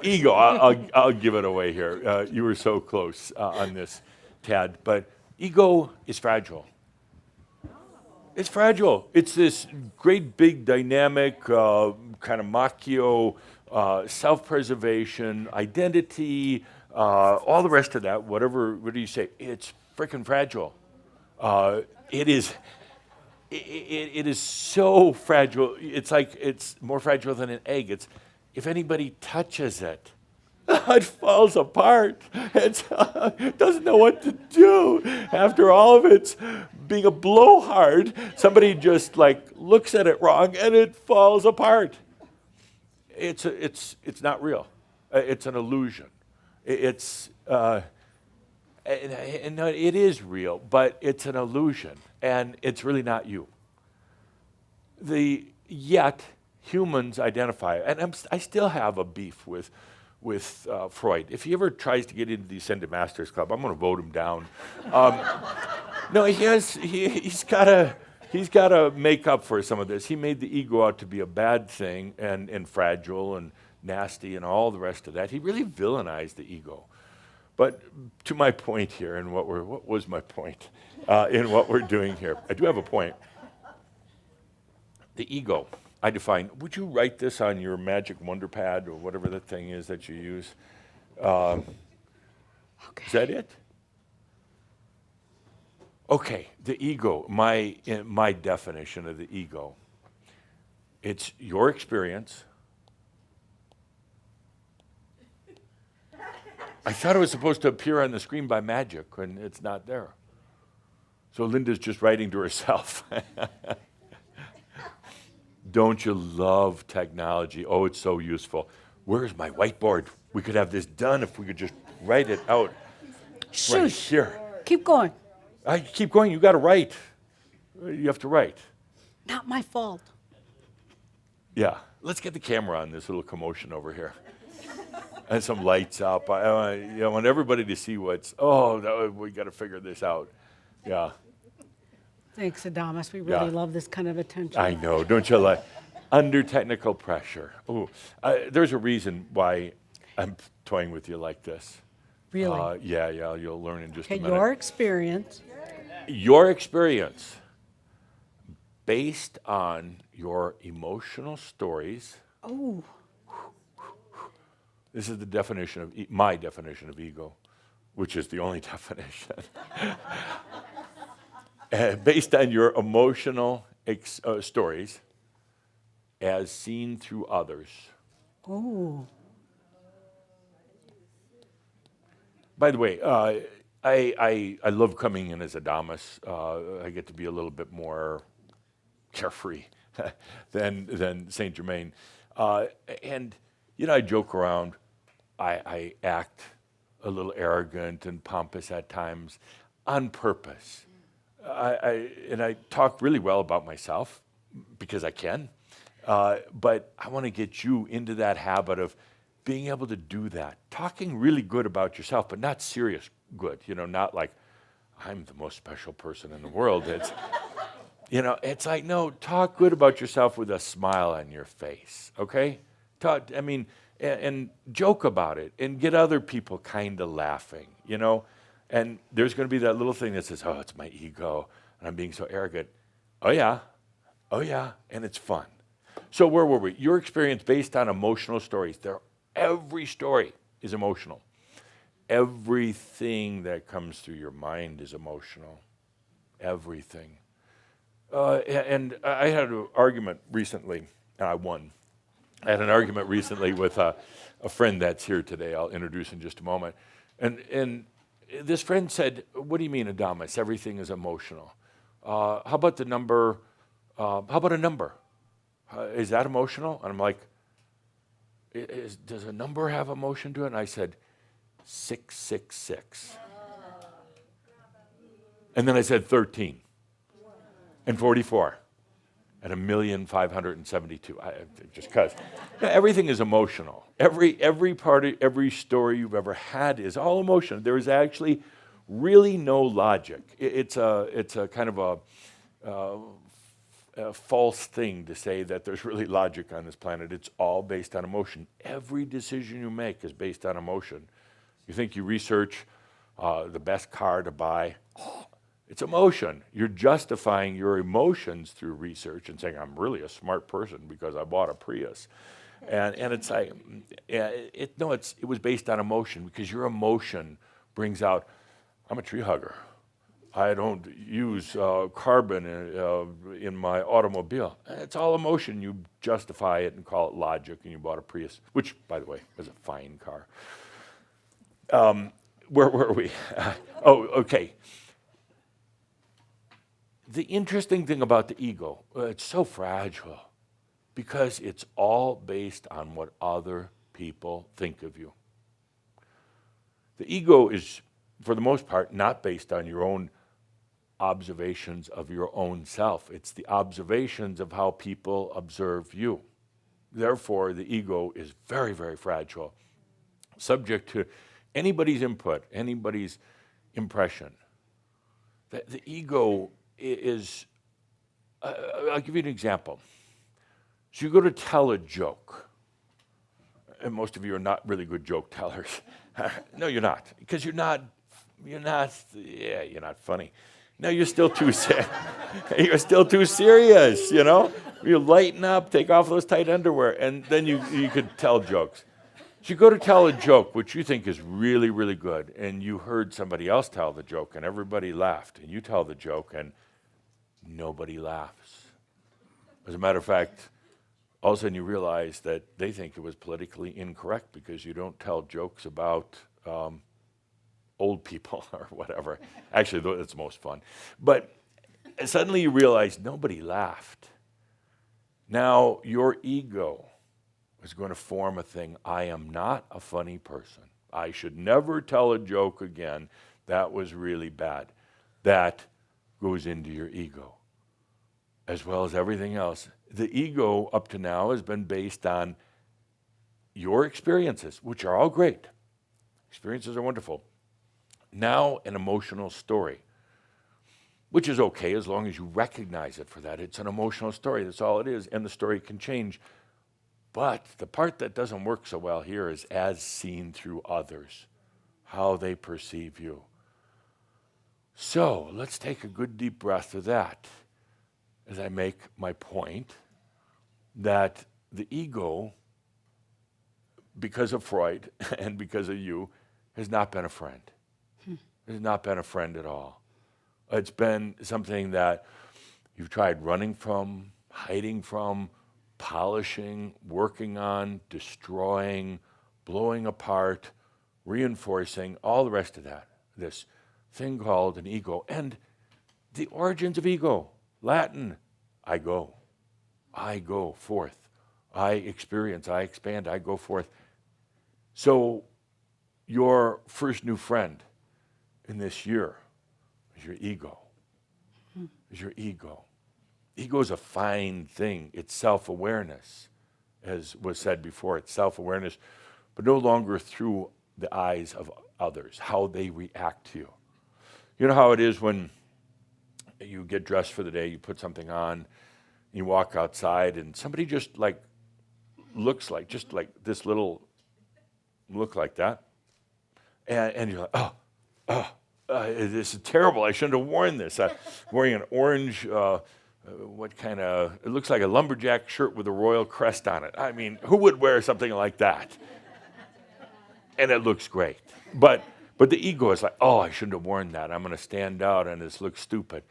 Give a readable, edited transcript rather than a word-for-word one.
Ego, I'll give it away here. You were so close on this, Tad, but ego is fragile. It's fragile. It's this great big dynamic kind of machio, self-preservation, identity, all the rest of that, whatever, what do you say? It's freaking fragile. It is, it is so fragile. It's like it's more fragile than an egg. It's, if anybody touches it, it falls apart. It doesn't know what to do. After all of its being a blowhard, somebody just like looks at it wrong and it falls apart. It's not real. It's an illusion. It's and it is real, but it's an illusion, and it's really not you. Yet humans identify, and I still have a beef with Freud. If he ever tries to get into the Ascended Masters Club, I'm going to vote him down. No, he's got to make up for some of this. He made the ego out to be a bad thing and fragile and nasty and all the rest of that. He really villainized the ego. But to my point here, and what was my point in what we're doing here? I do have a point. The ego, I define. Would you write this on your magic wonder pad or whatever the thing is that you use? Okay. Is that it? Okay, the ego, my definition of the ego, it's your experience. I thought it was supposed to appear on the screen by magic, and it's not there. So Linda's just writing to herself. Don't you love technology? Oh, it's so useful. Where's my whiteboard? We could have this done if we could just write it out right here. Keep going. I keep going. You got to write. You have to write. Not my fault. Yeah. Let's get the camera on this little commotion over here. And some lights up. I want everybody to see what's, we got to figure this out. Yeah. Thanks, Adamus. We really love this kind of attention. I know. Don't you like? Under technical pressure. Ooh, there's a reason why I'm toying with you like this. Really? Yeah, you'll learn in just a minute. Your experience. Your experience based on your emotional stories. Oh. This is the definition of, my definition of ego, which is the only definition. Based on your emotional stories as seen through others. Oh. By the way, I love coming in as Adamus. I get to be a little bit more carefree than Saint Germain. And, I joke around. I act a little arrogant and pompous at times on purpose. I talk really well about myself because I can. But I want to get you into that habit of being able to do that. Talking really good about yourself, but not serious good. Not like, I'm the most special person in the world. It's, it's like, no, talk good about yourself with a smile on your face, okay? And joke about it and get other people kind of laughing, And there's going to be that little thing that says, it's my ego, and I'm being so arrogant. Oh, yeah, and it's fun. So where were we? Your experience based on emotional stories. Every story is emotional. Everything that comes through your mind is emotional. Everything. And I had an argument recently, and I won. I had an argument recently with a friend that's here today. I'll introduce in just a moment. And this friend said, what do you mean, Adamus? Everything is emotional. How about the number? How about a number? Is that emotional? And I'm like, does a number have emotion to it? And I said, 666. And then I said 13 and 44. At 1,572,000, just because. Everything is emotional. Every part of every story you've ever had is all emotion. There is actually really no logic. It's a kind of a false thing to say that there's really logic on this planet. It's all based on emotion. Every decision you make is based on emotion. You think you research the best car to buy, it's emotion. You're justifying your emotions through research and saying, I'm really a smart person because I bought a Prius. And it's like, it was based on emotion, because your emotion brings out, I'm a tree hugger. I don't use carbon in my automobile. It's all emotion. You justify it and call it logic, and you bought a Prius, which, by the way, is a fine car. Where were we? Oh, okay. The interesting thing about the ego, it's so fragile because it's all based on what other people think of you. The ego is, for the most part, not based on your own observations of your own self. It's the observations of how people observe you. Therefore, the ego is very, very fragile, subject to anybody's input, anybody's impression. The ego is, I'll give you an example. So you go to tell a joke, and most of you are not really good joke tellers. No, you're not, because you're not funny. No, you're still too you're still too serious, you know? You lighten up, take off those tight underwear, and then you could tell jokes. So you go to tell a joke, which you think is really, really good, and you heard somebody else tell the joke, and everybody laughed, and you tell the joke, and nobody laughs. As a matter of fact, all of a sudden you realize that they think it was politically incorrect because you don't tell jokes about old people or whatever. Actually, that's most fun. But suddenly you realize nobody laughed. Now your ego is going to form a thing. I am not a funny person. I should never tell a joke again. That was really bad. That goes into your ego, as well as everything else. The ego up to now has been based on your experiences, which are all great. Experiences are wonderful. Now an emotional story, which is okay as long as you recognize it for that. It's an emotional story. That's all it is. And the story can change. But the part that doesn't work so well here is as seen through others, how they perceive you. So let's take a good deep breath of that as I make my point that the ego, because of Freud and because of you, has not been a friend. It has not been a friend at all. It's been something that you've tried running from, hiding from, polishing, working on, destroying, blowing apart, reinforcing, all the rest of that. This thing called an ego. And the origins of ego, Latin, I go forth. I experience, I expand, I go forth. So your first new friend in this year is your ego. Is your ego. Ego is a fine thing. It's self-awareness, as was said before. It's self-awareness, but no longer through the eyes of others, how they react to you. You know how it is when you get dressed for the day, you put something on, you walk outside, and somebody just looks like this little look like that, and you're like, this is terrible. I shouldn't have worn this. I'm wearing an orange, it looks like a lumberjack shirt with a royal crest on it. I mean, who would wear something like that? And it looks great. But the ego is like, I shouldn't have worn that. I'm going to stand out and this looks stupid.